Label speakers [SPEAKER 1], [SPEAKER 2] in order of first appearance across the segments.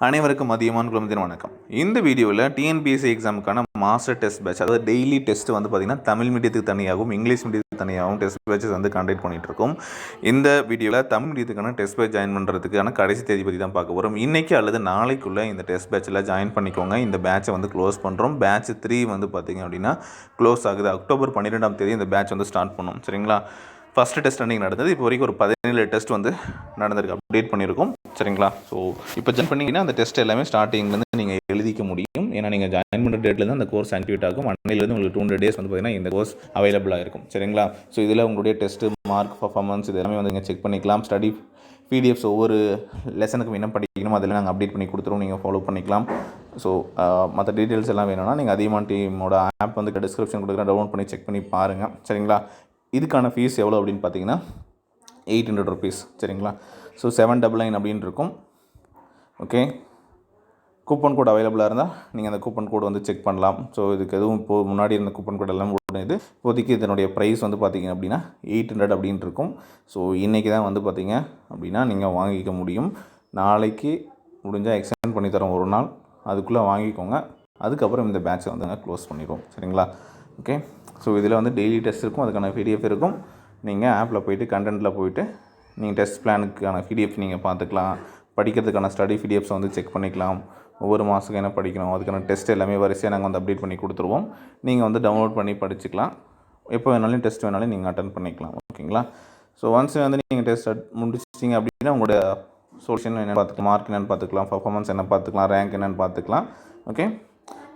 [SPEAKER 1] அனைவருக்கும் மதியமான குழுமத்தின் வணக்கம். இந்த வீடியோவில் டிஎன்பிஎஸ்சி எக்ஸாமுக்கான மாஸ்டர் டெஸ்ட் பேட்ச், அதாவது டெய்லி டெஸ்ட் வந்து பார்த்திங்கன்னா தமிழ் மீடியத்துக்கு தனியாகவும் இங்கிலீஷ் மீடியத்துக்கு தனியாகவும் டெஸ்ட் பேட்சஸ் வந்து கண்டக்ட் பண்ணிகிட்டு இருக்கோம். இந்த வீடியோவில் தமிழ் மீடியத்துக்கான டெஸ்ட் பேட்ச் ஜாயின் பண்ணுறதுக்கான கடைசி தேதி பற்றி தான் பார்க்க போகிறோம். இன்றைக்கி அல்லது நாளைக்குள்ளே இந்த டெஸ்ட் பேட்சில் ஜாயின் பண்ணிக்கோங்க. இந்த பேட்சை வந்து க்ளோஸ் பண்ணுறோம். பேட்ச் 3 வந்து பார்த்திங்க அப்படின்னா க்ளோஸ் ஆகுது. அக்டோபர் 12 இந்த பேட்ச் வந்து ஸ்டார்ட் பண்ணோம். சரிங்களா? ஃபஸ்ட்டு டெஸ்ட் அன்றைக்கி நடந்தது. இப்போ வரைக்கும் ஒரு 17 டெஸ்ட் வந்து நடந்திருக்கு, அப்டேட் பண்ணியிருக்கோம். சரிங்களா? ஸோ இப்போ ஜாயின் பண்ணிங்கன்னா அந்த டெஸ்ட் எல்லாமே ஸ்டார்டிங்லேருந்து நீங்கள் எழுதிக்க முடியும். ஏன்னா நீங்கள் ஜாயின் பண்ணுற டேட்லேருந்து அந்த கோர்ஸ் ஆக்டிவேட் ஆகும். அன்னையிலேருந்து உங்களுக்கு 200 டேஸ் வந்து பார்த்திங்கன்னா இந்த கோர்ஸ் அவைலபிளாக இருக்கும். சரிங்களா? ஸோ இதில் உங்களுடைய டெஸ்ட்டு, மார்க், பர்ஃபார்மன்ஸ் இது எல்லாமே வந்து நீங்கள் செக் பண்ணிக்கலாம். ஸ்டடி பிடிஎஃப்ஸ் ஒவ்வொரு லெசனுக்கும் என்ன படிக்கணும் அதில் நாங்கள் அப்டேட் பண்ணி கொடுத்துருவோம். நீங்கள் ஃபாலோ பண்ணிக்கலாம். ஸோ மற்ற டீட்டெயில்ஸ் எல்லாம் வேணும்னா நீங்கள் அதியமான் டீமோட ஆப் வந்து டிஸ்கிரிப்ஷன் கொடுக்குறேன், டவுன்லோட் பண்ணி செக் பண்ணி பாருங்கள். சரிங்களா? இதுக்கான ஃபீஸ் எவ்வளோ அப்படின்னு பார்த்தீங்கன்னா 800 rupees. சரிங்களா? ஸோ 799 அப்படின்னு இருக்கும். ஓகே, கூப்பன் கோட் அவைலபிளாக இருந்தால் நீங்கள் அந்த கூப்பன் கோட் வந்து செக் பண்ணலாம். ஸோ இதுக்கு எதுவும் இப்போது முன்னாடி இருந்த கூப்பன் கோட் எல்லாம் இது இப்போதைக்கு இதனுடைய ப்ரைஸ் வந்து பார்த்திங்க அப்படின்னா 800 அப்படின்னு இருக்கும். ஸோ இன்றைக்கி தான் வந்து பார்த்திங்க அப்படின்னா நீங்கள் வாங்கிக்க முடியும். நாளைக்கு முடிஞ்சால் எக்ஸ்டெண்ட் பண்ணி தரோம் ஒரு நாள், அதுக்குள்ளே வாங்கிக்கோங்க. அதுக்கப்புறம் இந்த பேட்சை வந்து நாங்கள் க்ளோஸ் பண்ணிடுவோம். சரிங்களா? ஓகே, ஸோ இதில் வந்து டெய்லி டெஸ்ட் இருக்கும், அதுக்கான பிடிஎஃப் இருக்கும். நீங்கள் ஆப்பில் போய்ட்டு கண்டென்ட்டில் போய்ட்டு நீங்கள் டெஸ்ட் பிளானுக்கான பிடிஎஃப் நீங்கள் பார்த்துக்கலாம். படிக்கிறதுக்கான ஸ்டடி பிடிஎஃப்ஸை வந்து செக் பண்ணிக்கலாம். ஒவ்வொரு மாதத்துக்கு என்ன படிக்கணும் அதுக்கான டெஸ்ட் எல்லாமே வரிசையாக நாங்கள் வந்து அப்டேட் பண்ணி கொடுத்துருவோம். நீங்கள் வந்து டவுன்லோட் பண்ணி படிச்சுக்கலாம். எப்போ வேணாலும் டெஸ்ட் வேணாலும் நீங்கள் அட்டன் பண்ணிக்கலாம். ஓகேங்களா? ஸோ ஒன்ஸ் வந்து நீங்கள் டெஸ்ட் முடிச்சிட்டிங்க அப்படின்னா உங்களோட சொல்யூஷன் என்னென்னு பார்த்துக்கலாம், மார்க் என்னென்னு பார்த்துக்கலாம், பர்ஃபார்மன்ஸ் என்ன பார்த்துக்கலாம், ரேங்க் என்னென்னு பார்த்துக்கலாம். ஓகே,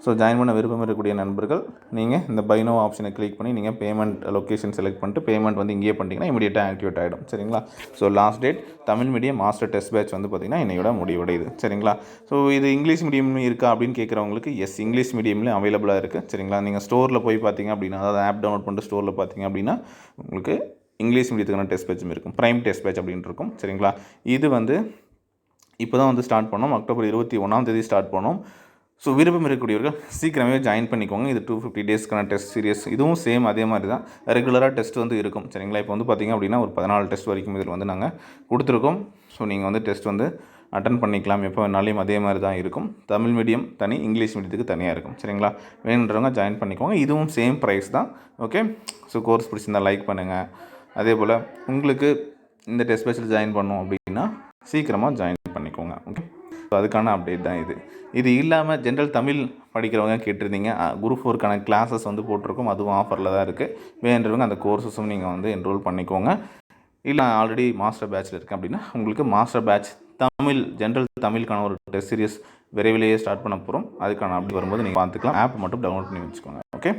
[SPEAKER 1] ஸோ ஜாயின் பண்ண விருப்பம் இருக்கக்கூடிய நண்பர்கள் நீங்கள் இந்த பை நவ் ஆப்ஷனை கிளிக் பண்ணி நீங்கள் பேமெண்ட் லொக்கேஷன் செலக்ட் பண்ணிட்டு பேமெண்ட் வந்து இங்கேயே பண்ணிட்டீங்கன்னா இமீடியட்டாக ஆக்டிவேட் ஆகிடும். சரிங்களா? So last date Tamil medium master test batch வந்து பார்த்திங்கன்னா இன்னையோட முடிவடையுது. சரிங்களா? ஸோ இது இங்கிலீஷ் மீடியம் இருக்கா அப்படின்னு கேட்குறவங்களுக்கு எஸ், இங்கிலீஷ் மீடியம்லேயும் அவைலபிளாக இருக்குது. சரிங்களா? நீங்கள் ஸ்டோரில் போய் பார்த்தீங்க அப்படின்னா, அதாவது ஆப் டவுன்லோட் பண்ணிட்டு ஸ்டோரில் பார்த்தீங்க அப்படின்னா உங்களுக்கு இங்கிலீஷ் மீடியத்துக்கான டெஸ்ட் பேட்சும் இருக்கும். ப்ரைம் டெஸ்ட் பேட்ச் அப்படின்னு இருக்கும். சரிங்களா? இது வந்து இப்போ தான் வந்து ஸ்டார்ட் பண்ணோம். அக்டோபர் 21 ஸ்டார்ட் பண்ணோம். ஸோ விருப்பம் இருக்கக்கூடியவர்கள் சீக்கிரமே ஜாயின் பண்ணிக்கோங்க. இது 250 டேஸ்க்கான டெஸ்ட் சீரியஸ். இதுவும் சேம் அதே மாதிரி தான் ரெகுலராக டெஸ்ட் வந்து இருக்கும். சரிங்களா? இப்போ வந்து பார்த்திங்க அப்படின்னா ஒரு 14 டெஸ்ட் வரைக்கும் இதில் வந்து நாங்கள் கொடுத்துருக்கோம். ஸோ நீங்கள் வந்து டெஸ்ட் வந்து அட்டன் பண்ணிக்கலாம். எப்போ வேணாலும் அதே மாதிரி தான் இருக்கும். தமிழ் மீடியம் தனி, இங்கிலீஷ் மீடியத்துக்கு தனியாக இருக்கும். சரிங்களா? வேணுன்றவங்க ஜாயின் பண்ணிக்கோங்க. இதுவும் சேம் ப்ரைஸ் தான். ஓகே, ஸோ கோர்ஸ் பிடிச்சிருந்தால் லைக் பண்ணுங்கள். அதே போல் உங்களுக்கு இந்த டெஸ்ட் பேட்சில் ஜாயின் பண்ணோம் அப்படின்னா சீக்கிரமாக ஜாயின் பண்ணிக்கோங்க. ஓகே, ஸோ அதுக்கான அப்டேட் தான் இது. இது இல்லாமல் ஜென்ரல் தமிழ் படிக்கிறவங்க கேட்டிருந்தீங்க, குரூப் 4க்கான கிளாஸஸ் வந்து போட்டிருக்கோம். அதுவும் ஆஃபரில் தான் இருக்குது. வேணுன்றவங்க அந்த கோர்ஸஸும் நீங்கள் வந்து என்ரோல் பண்ணிக்கோங்க. இல்லை ஆல்ரெடி மாஸ்டர் பேட்சில் இருக்கேன் அப்படின்னா உங்களுக்கு மாஸ்டர் பேட்ச் தமிழ், ஜென்ரல் தமிழுக்கான ஒரு டெஸ்ட் சீரியஸ் விரைவிலேயே ஸ்டார்ட் பண்ண போகிறோம். அதுக்கான அப்படி வரும்போது நீங்கள் பார்த்துக்கலாம். ஆப் மட்டும் டவுன்லோட் பண்ணி வச்சுக்கோங்க. ஓகே.